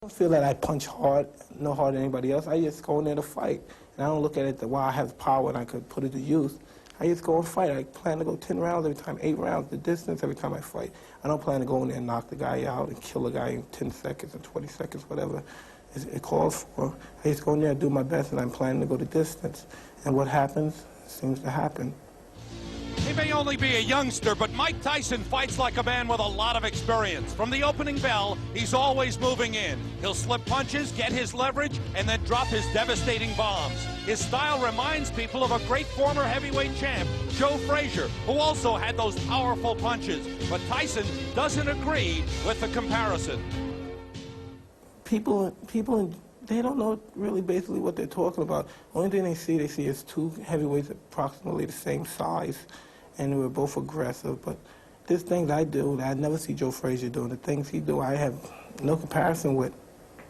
I don't feel that I punch hard, no harder than anybody else. I just go in there to fight. And I don't look at it that, wow, I have power and I could put it to use. I just go and fight. I plan to go 10 rounds every time, 8 rounds, the distance every time I fight. I don't plan to go in there and knock the guy out and kill a guy in 10 seconds or 20 seconds, whatever it calls for. I just go in there and do my best, and I'm planning to go the distance. And what happens seems to happen. He may only be a youngster, but Mike Tyson fights like a man with a lot of experience. From the opening bell, he's always moving in. He'll slip punches, get his leverage, and then drop his devastating bombs. His style reminds people of a great former heavyweight champ, Joe Frazier, who also had those powerful punches. But Tyson doesn't agree with the comparison. People, they don't know really basically what they're talking about. The only thing they see is two heavyweights approximately the same size, and we're both aggressive. But there's things I do that I never see Joe Frazier doing. The things he do, I have no comparison with.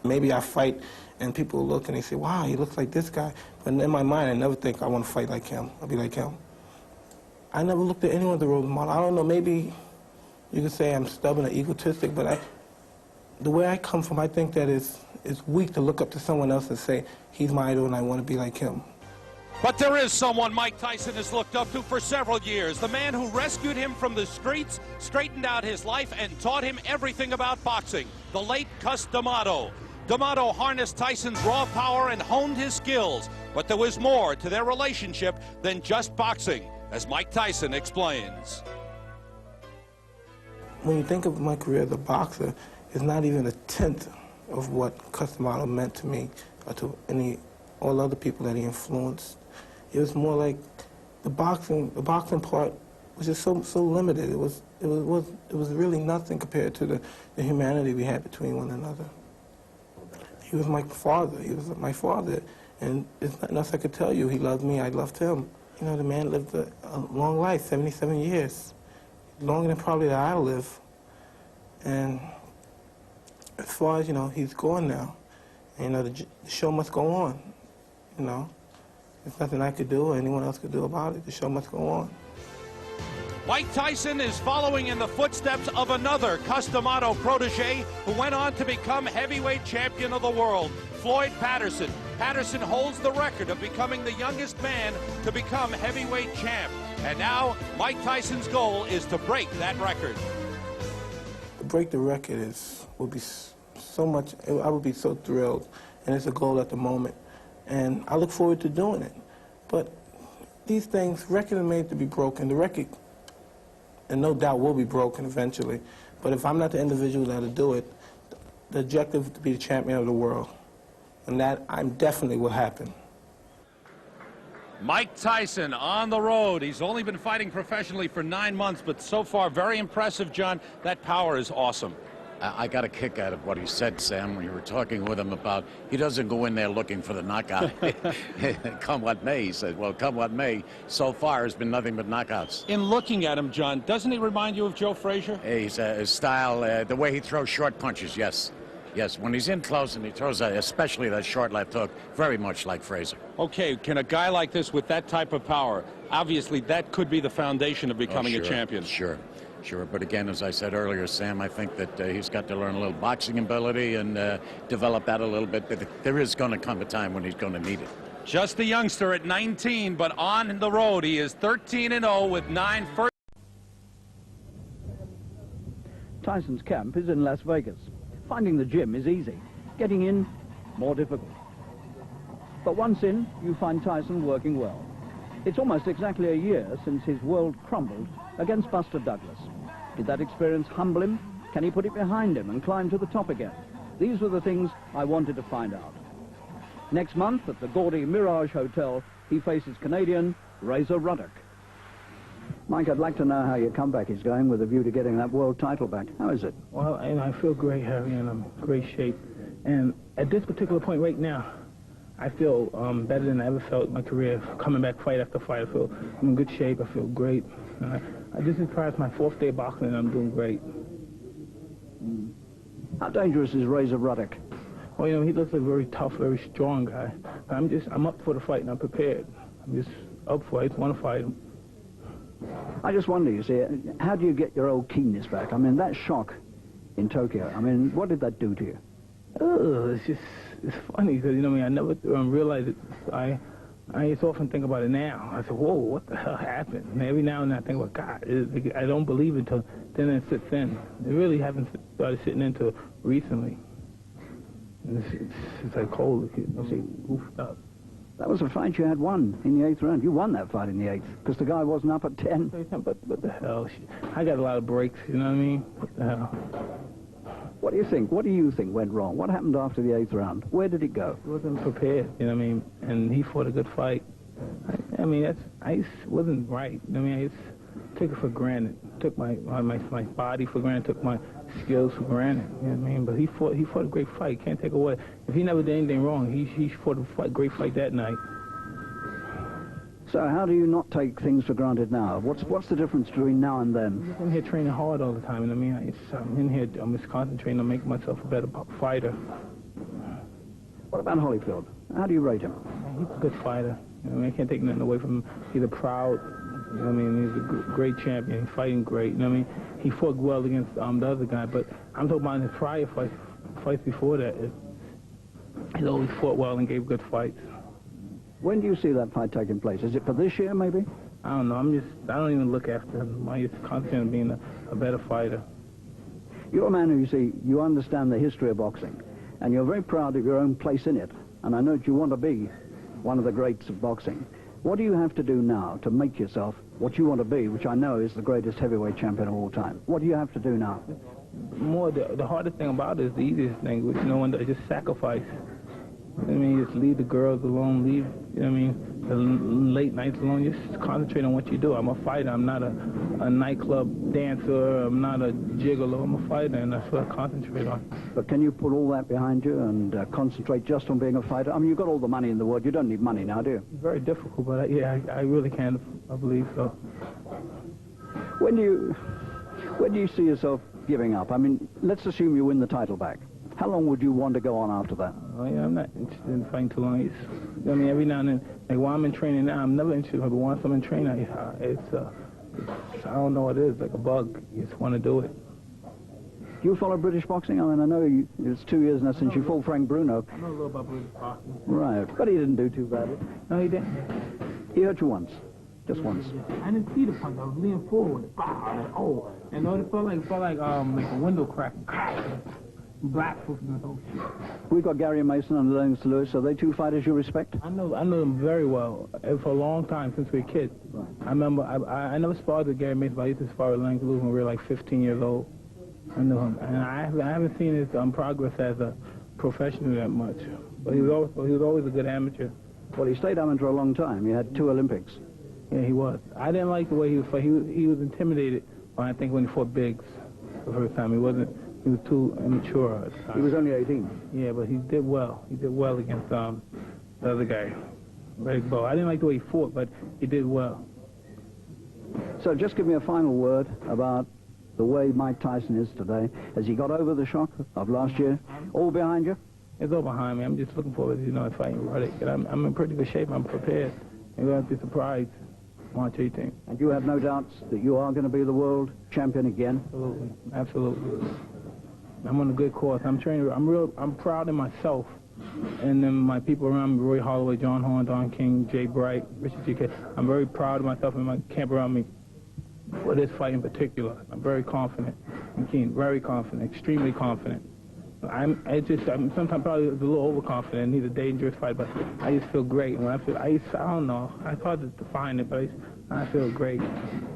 Maybe I fight, and people look and they say, wow, he looks like this guy. But in my mind, I never think I want to fight like him. I'll be like him. I never looked at anyone as a role model. I don't know, maybe you could say I'm stubborn or egotistic, but the way I come from, I think that it's weak to look up to someone else and say, he's my idol and I want to be like him. But there is someone Mike Tyson has looked up to for several years. The man who rescued him from the streets, straightened out his life, and taught him everything about boxing. The late Cus D'Amato. D'Amato harnessed Tyson's raw power and honed his skills. But there was more to their relationship than just boxing, as Mike Tyson explains. When you think of my career as a boxer, it's not even a tenth of what Cus D'Amato meant to me or to all other people that he influenced. It was more like the boxing part was just so limited. It was really nothing compared to the humanity we had between one another. He was my father. He was my father, and there's nothing else I could tell you. He loved me. I loved him. You know, the man lived a long life, 77 years, longer than probably that I live. And as far as, you know, he's gone now. And, you know, the show must go on, you know. There's nothing I could do or anyone else could do about it. The show must go on. Mike Tyson is following in the footsteps of another Cus D'Amato protege who went on to become heavyweight champion of the world, Floyd Patterson. Patterson holds the record of becoming the youngest man to become heavyweight champ. And now, Mike Tyson's goal is to break that record. To break the record would be so much, I would be so thrilled, and it's a goal at the moment. And I look forward to doing it. But these things, record are made to be broken. The record, and no doubt, will be broken eventually. But if I'm not the individual that'll do it, the objective is to be the champion of the world. And that definitely will happen. Mike Tyson on the road. He's only been fighting professionally for 9 months, but so far very impressive, John. That power is awesome. I got a kick out of what he said, Sam, when you were talking with him about he doesn't go in there looking for the knockout. Come what may, he said. Well, come what may, so far has been nothing but knockouts. In looking at him, John, doesn't he remind you of Joe Frazier? His style, the way he throws short punches, yes. Yes, when he's in close and he throws, especially that short left hook, very much like Frazier. Okay, can a guy like this with that type of power, obviously that could be the foundation of becoming a champion. Sure. But again, as I said earlier, Sam, I think that he's got to learn a little boxing ability and develop that a little bit. But there is going to come a time when he's going to need it. Just a youngster at 19, but on the road, he is 13-0 with 9 first. Tyson's camp is in Las Vegas. Finding the gym is easy. Getting in, more difficult. But once in, you find Tyson working well. It's almost exactly a year since his world crumbled against Buster Douglas. Did that experience humble him? Can he put it behind him and climb to the top again? These were the things I wanted to find out. Next month at the gaudy Mirage Hotel, he faces Canadian Razor Ruddock. Mike, I'd like to know how your comeback is going with a view to getting that world title back. How is it? Well, I feel great, Harry, and I'm in great shape. And at this particular point right now, I feel better than I ever felt in my career. Coming back fight after fight, I feel I'm in good shape. I feel great. This is probably my 4th day of boxing, and I'm doing great. How dangerous is Razor Ruddock? Well, you know, he looks like a very tough, very strong guy. But I'm up for the fight, and I'm prepared. I'm just up for it. I want to fight him. I just wonder, you see, how do you get your old keenness back? I mean, that shock in Tokyo, I mean, what did that do to you? It's funny because, you know what I mean, I never realized it. I just often think about it now. I said, whoa, what the hell happened? And every now and then I think, well, God, I don't believe it until then it sits in. It really haven't started sitting into recently. And it's like cold. You see, goofed up. That was a fight you had won in the 8th round. You won that fight in the 8th because the guy wasn't up at 10. But what the hell? I got a lot of breaks, you know what I mean? What the hell? What do you think? What do you think went wrong? What happened after the 8th round? Where did it go? He wasn't prepared, you know what I mean? And he fought a good fight. I mean, I just wasn't right. You know what I mean? I just took it for granted. Took my body for granted. Took my skills for granted. You know what I mean? But he fought a great fight. Can't take away. If he never did anything wrong, he fought a great fight that night. So how do you not take things for granted now? What's the difference between now and then? I'm in here training hard all the time, you know what I mean? I'm in here, I'm just concentrating on making myself a better fighter. What about Holyfield? How do you rate him? He's a good fighter. You know what I mean? I can't take nothing away from him. He's a proud, you know what I mean? He's a great champion. He's fighting great, you know what I mean? He fought well against the other guy, but I'm talking about his prior fights before that. He's always fought well and gave good fights. When do you see that fight taking place? Is it for this year, maybe? I don't know. I don't even look after him. I'm just concentrating on being a better fighter. You're a man who, you see, you understand the history of boxing, and you're very proud of your own place in it, and I know that you want to be one of the greats of boxing. What do you have to do now to make yourself what you want to be, which I know is the greatest heavyweight champion of all time? What do you have to do now? The hardest thing about it is the easiest thing, which no one does, just sacrifice. I mean, just leave the girls alone, leave, you know what I mean, the late nights alone, just concentrate on what you do. I'm a fighter, I'm not a nightclub dancer, I'm not a gigolo, I'm a fighter, and that's what I concentrate on. But can you put all that behind you and concentrate just on being a fighter? I mean, you've got all the money in the world, you don't need money now, do you? It's very difficult, but yeah, I really can, I believe so. When do you see yourself giving up? I mean, let's assume you win the title back. How long would you want to go on after that? Oh, yeah, I'm not interested in fighting too long. I mean, every now and then, like while I'm in training now, I'm never interested, but once I'm in training, I don't know what it is, like a bug. You just want to do it. Do you follow British boxing? I mean, I know it's 2 years now since you fought Frank Bruno. I know a little about British boxing. Right, but he didn't do too badly. No, he didn't. He hurt you once. Just once. I didn't see the punch. I was leaning forward. Oh, and it felt like a window crack. Black and the whole shit. We've got Gary Mason and Lennox Lewis. Are they two fighters you respect? I know them very well for a long time since we were kids. Right. I remember I never sparred with Gary Mason, but I used to spar with Lennox Lewis when we were like 15 years old. I knew him, and I haven't seen his progress as a professional that much. But he was always a good amateur. Well, he stayed amateur a long time. He had 2 Olympics. Yeah, he was. I didn't like the way he was fight. He was intimidated when he fought Biggs the first time. He was too immature at the time. He was only 18. Yeah, but he did well. He did well against the other guy, Greg Bow. I didn't like the way he fought, but he did well. So just give me a final word about the way Mike Tyson is today. Has he got over the shock of last year? All behind you? It's all behind me. I'm just looking forward to, fighting Ruddick. And I'm in pretty good shape. I'm prepared. You're going to be surprised March 18th. And you have no doubts that you are going to be the world champion again? Absolutely. Absolutely. I'm on a good course. I'm training. I'm proud of myself, and then my people around me: Roy Holloway, John Horn, Don King, Jay Bright, Richard G.K. I'm very proud of myself and my camp around me for this fight in particular. I'm very confident. I'm keen, very confident, extremely confident. I'm sometimes probably a little overconfident. He's a dangerous fight, but I just feel great. When I don't know. It's hard to define it, but I feel great.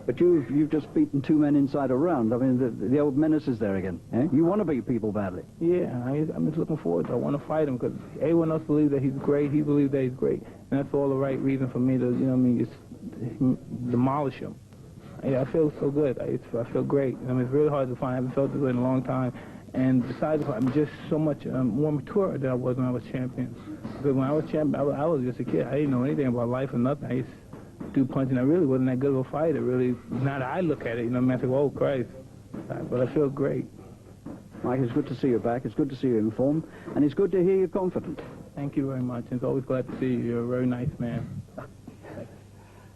But you've just beaten 2 men inside a round. I mean, the old menace is there again. Eh? You want to beat people badly. Yeah, I'm just looking forward to it. I want to fight him because everyone else believes that he's great. He believes that he's great. And that's all the right reason for me to, just demolish him. I feel so good. I feel great. I mean, it's really hard to find. I haven't felt this way in a long time. And besides, I'm just so much more mature than I was when I was champion. Because when I was champion, I was just a kid. I didn't know anything about life or nothing. I used to do punching. I really wasn't that good of a fighter, really. Now that I look at it, I think, oh, Christ. But I feel great. Mike, it's good to see you back. It's good to see you in form. And it's good to hear you confident. Thank you very much. It's always glad to see you. You're a very nice man.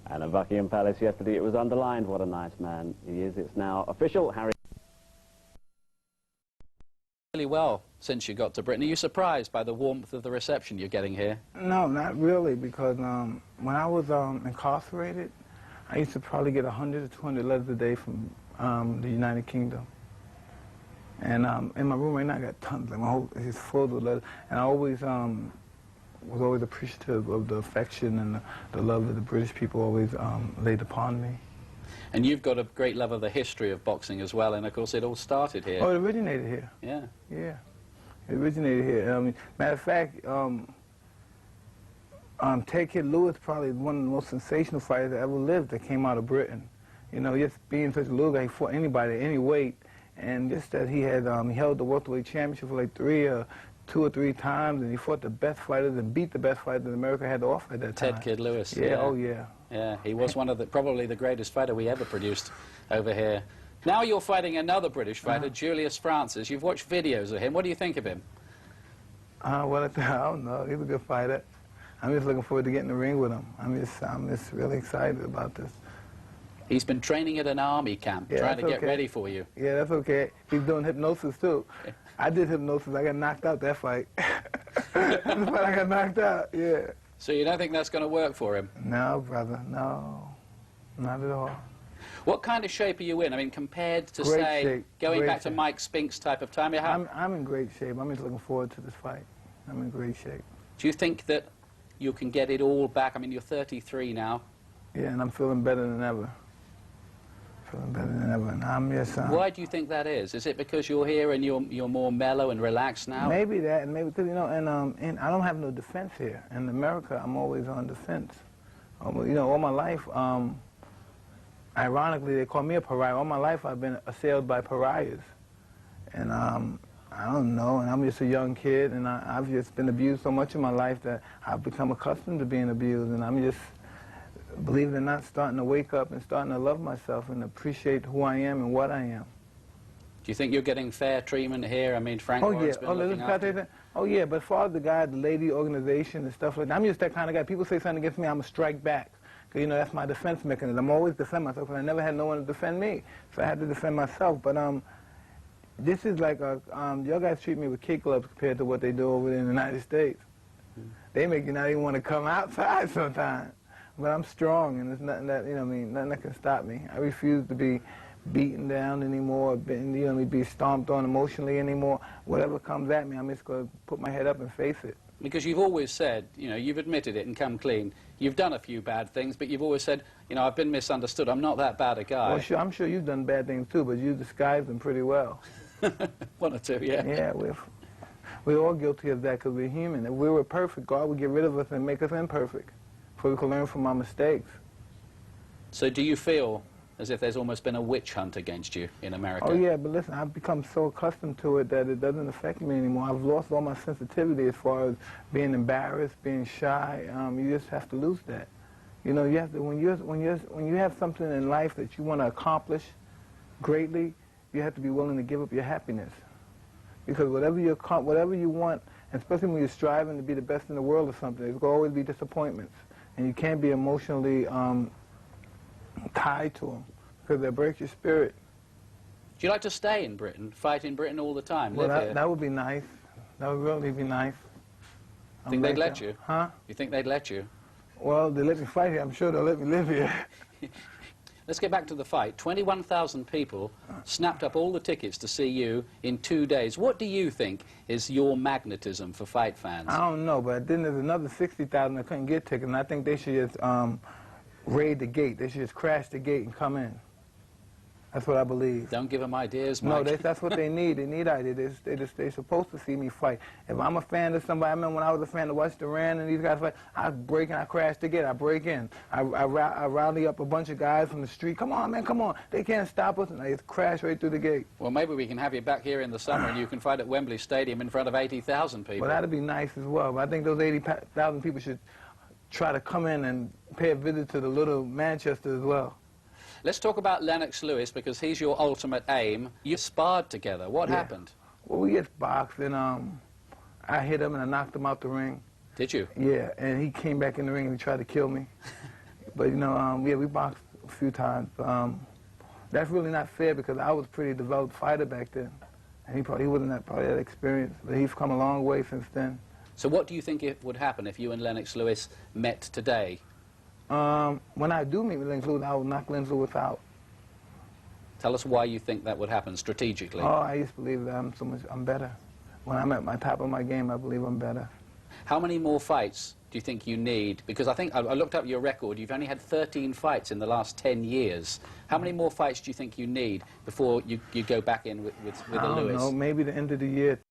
And at Buckingham Palace yesterday, it was underlined what a nice man he is. It's now official. Harry. Really well. since you got to Britain. Are you surprised by the warmth of the reception you're getting here? No, not really, because when I was incarcerated, I used to probably get 100 to 200 letters a day from the United Kingdom. And in my room right now, I got tons. Like my whole, it's full of letters. And I always was always appreciative of the affection and the love that the British people always laid upon me. And you've got a great love of the history of boxing as well, and of course it all started here. Oh, it originated here. Yeah. Yeah. It originated here. Matter of fact, Ted Kid Lewis probably one of the most sensational fighters that ever lived that came out of Britain. You know, just being such a little guy, he fought anybody, any weight, and just that he had he held the welterweight championship for like 2 or 3 times, and he fought the best fighters and beat the best fighters that America had to offer at that time. Ted Kid Lewis. Yeah, oh yeah. Yeah, he was one of the, probably the greatest fighter we ever produced over here. Now you're fighting another British fighter, Julius Francis. You've watched videos of him. What do you think of him? Well, I don't know. He's a good fighter. I'm just looking forward to getting in the ring with him. I'm just really excited about this. He's been training at an army camp, trying to get ready for you. Yeah, that's okay. He's doing hypnosis, too. I did hypnosis. I got knocked out that fight. That fight I got knocked out, yeah. So you don't think that's going to work for him? No, brother, no. Not at all. What kind of shape are you in? I mean, compared to, Great say, shape. going Great back to shape. Mike Spink's type of time? I'm in great shape. I'm just looking forward to this fight. I'm in great shape. Do you think that you can get it all back? I mean, you're 33 now. Yeah, and I'm feeling better than ever. Feeling better than ever. And I'm just... Why do you think that is? Is it because you're here and you're more mellow and relaxed now? Maybe that, and maybe because, you know, and I don't have no defense here. In America, I'm always on defense. You know, all my life, ironically, they call me a pariah. All my life, I've been assailed by pariahs. And I don't know, and I'm just a young kid, and I've just been abused so much in my life that I've become accustomed to being abused, and I'm just, believe it or not, starting to wake up and starting to love myself and appreciate who I am and what I am. Do you think you're getting fair treatment here? I mean, Frank Warren's been looking after you. Oh, yeah, but as far as the guy, the lady organization and stuff like that, I'm just that kind of guy. People say something against me, I'm going to strike back. Because, you know, that's my defense mechanism. I'm always defend myself, and I never had no one to defend me. So I had to defend myself. But this is like your guys treat me with kid gloves compared to what they do over there in the United States. They make you not even want to come outside sometimes. But I'm strong, and there's nothing that, you know what I mean, nothing that can stop me. I refuse to be beaten down anymore, you know, be stomped on emotionally anymore. Whatever comes at me, I'm just going to put my head up and face it. Because you've always said, you know, you've admitted it and come clean. You've done a few bad things, but you've always said, you know, I've been misunderstood. I'm not that bad a guy. Well, sure, I'm sure you've done bad things too, but you disguised them pretty well. 1 or 2, yeah. Yeah, we're all guilty of that because we're human. If we were perfect, God would get rid of us and make us imperfect, so we can learn from our mistakes. So do you feel as if there's almost been a witch hunt against you in America? Oh, yeah, but listen, I've become so accustomed to it that it doesn't affect me anymore. I've lost all my sensitivity as far as being embarrassed, being shy. You just have to lose that. You know, you have to, when you have something in life that you want to accomplish greatly, you have to be willing to give up your happiness. Because whatever you want, especially when you're striving to be the best in the world or something, there's going to always be disappointments. And you can't be emotionally tied to them, because they break your spirit. Do you like to stay in Britain, fight in Britain all the time, Well, live here? that would be nice. That would really be nice. Think they'd let you? Huh? You think they'd let you? Well, they let me fight here. I'm sure they'll let me live here. Let's get back to the fight. 21,000 people snapped up all the tickets to see you in 2 days. What do you think is your magnetism for fight fans? I don't know, but then there's another 60,000 that couldn't get tickets, and I think they should just raid the gate. They should just crash the gate and come in. That's what I believe. Don't give them ideas, Mike. No, that's what they need. They need ideas. They're supposed to see me fight. If I'm a fan of somebody, I remember when I was a fan of Watch Duran and these guys fight, I break in, I crash the gate, I break in. I rally up a bunch of guys from the street. Come on, man, come on. They can't stop us, and I just crash right through the gate. Well, maybe we can have you back here in the summer and you can fight at Wembley Stadium in front of 80,000 people. Well, that'd be nice as well. But I think those 80,000 people should try to come in and pay a visit to the little Manchester as well. Let's talk about Lennox Lewis, because he's your ultimate aim. You sparred together. What happened? Well, we just boxed, and I hit him and I knocked him out the ring. Did you? Yeah, and he came back in the ring and he tried to kill me. But, you know, yeah, we boxed a few times. That's really not fair because I was a pretty developed fighter back then. And he wasn't that part of that experience, but he's come a long way since then. So what do you think it would happen if you and Lennox Lewis met today? When I do meet with Lennox Lewis, I will knock Lennox Lewis out. Tell us why you think that would happen strategically. Oh, I used to believe that I'm better. When I'm at my top of my game, I believe I'm better. How many more fights do you think you need? Because I think I looked up your record. You've only had 13 fights in the last 10 years. How many more fights do you think you need before you go back in with a Lewis? I don't know, maybe the end of the year.